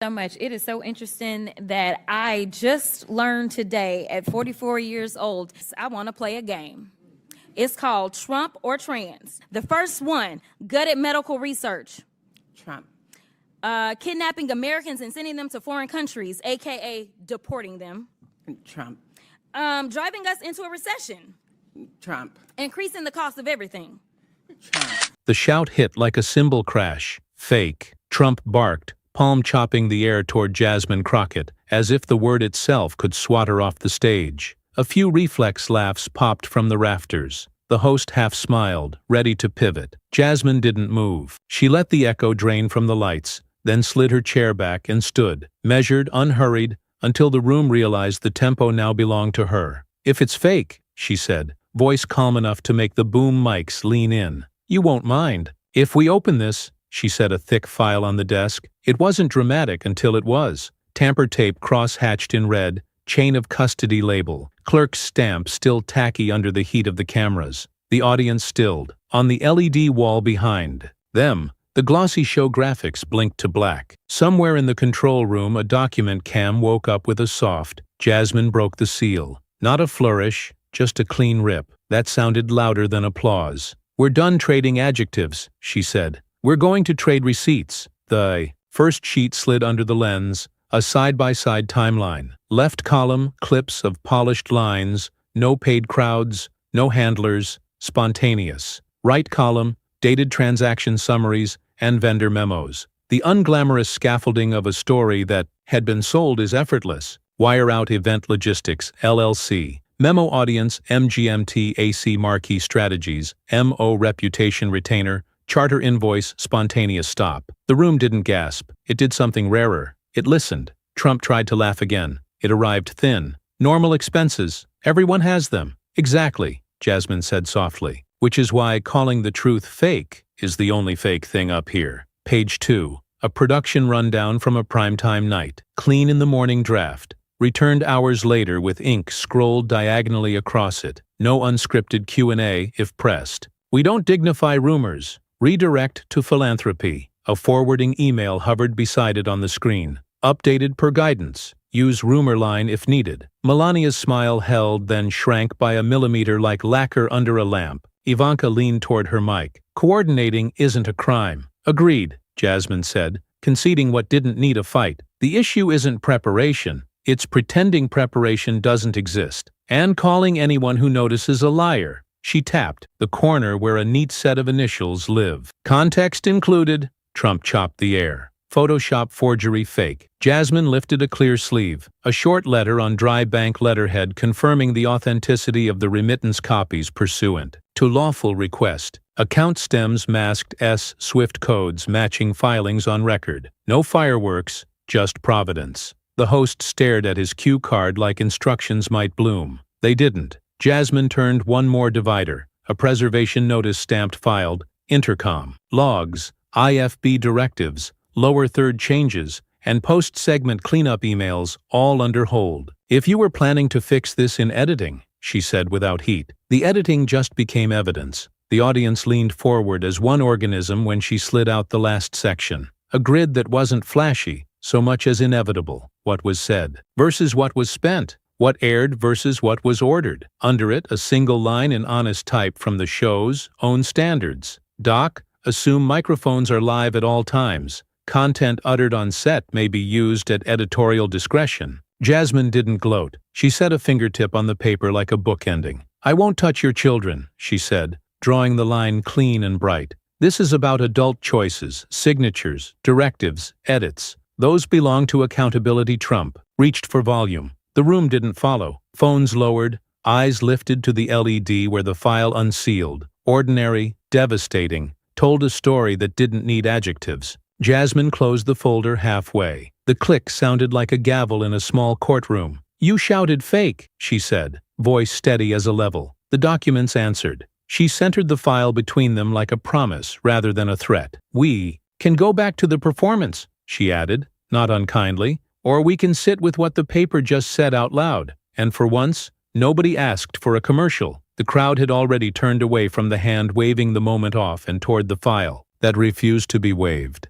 So much. It is so interesting that I just learned today at 44 years old, I want to play a game. It's called Trump or Trans. The first one, gutted medical research. Trump. Kidnapping Americans and sending them to foreign countries, aka deporting them. Trump. Driving us into a recession. Trump. Increasing the cost of everything. Trump. The shout hit like a cymbal crash. Fake. Trump barked, palm-chopping the air toward Jasmine Crockett, as if the word itself could swat her off the stage. A few reflex laughs popped from the rafters. The host half smiled, ready to pivot. Jasmine didn't move. She let the echo drain from the lights, then slid her chair back and stood, measured, unhurried, until the room realized the tempo now belonged to her. "If it's fake," she said, voice calm enough to make the boom mics lean in, "you won't mind. If we open this," she set a thick file on the desk. It wasn't dramatic until it was. Tamper tape cross-hatched in red, chain of custody label, clerk's stamp still tacky under the heat of the cameras. The audience stilled. On the LED wall behind them, the glossy show graphics blinked to black. Somewhere in the control room, a document cam woke up with a soft. Jasmine broke the seal. Not a flourish, just a clean rip. That sounded louder than applause. "We're done trading adjectives," she said. "We're going to trade receipts." The first sheet slid under the lens, a side-by-side timeline. Left column, clips of polished lines, no paid crowds, no handlers, spontaneous. Right column, dated transaction summaries and vendor memos. The unglamorous scaffolding of a story that had been sold is effortless. Wire Out Event Logistics, LLC. Memo audience, MGMT AC Marquee Strategies, MO Reputation Retainer, Charter invoice, spontaneous stop. The room didn't gasp. It did something rarer. It listened. Trump tried to laugh again. It arrived thin. "Normal expenses. Everyone has them." "Exactly," Jasmine said softly. "Which is why calling the truth fake is the only fake thing up here." Page 2. A production rundown from a primetime night. Clean in the morning draft. Returned hours later with ink scrolled diagonally across it. No unscripted Q&A if pressed. "We don't dignify rumors. Redirect to philanthropy." A forwarding email hovered beside it on the screen. "Updated per guidance. Use rumor line if needed." Melania's smile held, then shrank by a millimeter like lacquer under a lamp. Ivanka leaned toward her mic. "Coordinating isn't a crime." "Agreed," Jasmine said, conceding what didn't need a fight. "The issue isn't preparation. It's pretending preparation doesn't exist. And calling anyone who notices a liar." She tapped the corner where a neat set of initials live. "Context included." Trump chopped the air. "Photoshop forgery fake." Jasmine lifted a clear sleeve. A short letter on dry bank letterhead confirming the authenticity of the remittance copies pursuant to lawful request. Account stems masked S Swift codes matching filings on record. No fireworks, just providence. The host stared at his cue card like instructions might bloom. They didn't. Jasmine turned one more divider. A preservation notice stamped filed. Intercom. Logs. IFB directives. Lower third changes. And post-segment cleanup emails, all under hold. "If you were planning to fix this in editing," she said without heat. The editing just became evidence. The audience leaned forward as one organism when she slid out the last section. A grid that wasn't flashy, so much as inevitable. What was said versus what was spent. What aired versus what was ordered. Under it, a single line in honest type from the show's own standards. "Doc, assume microphones are live at all times. Content uttered on set may be used at editorial discretion." Jasmine didn't gloat. She set a fingertip on the paper like a bookending. "I won't touch your children," she said, drawing the line clean and bright. "This is about adult choices, signatures, directives, edits. Those belong to accountability." Trump reached for volume. The room didn't follow. Phones lowered, eyes lifted to the LED where the file unsealed. Ordinary, devastating, told a story that didn't need adjectives. Jasmine closed the folder halfway. The click sounded like a gavel in a small courtroom. "You shouted fake," she said, voice steady as a level. The documents answered. She centered the file between them like a promise rather than a threat. "We can go back to the performance," she added, not unkindly. "Or we can sit with what the paper just said out loud." And for once, nobody asked for a commercial. The crowd had already turned away from the hand waving the moment off and toward the file that refused to be waved.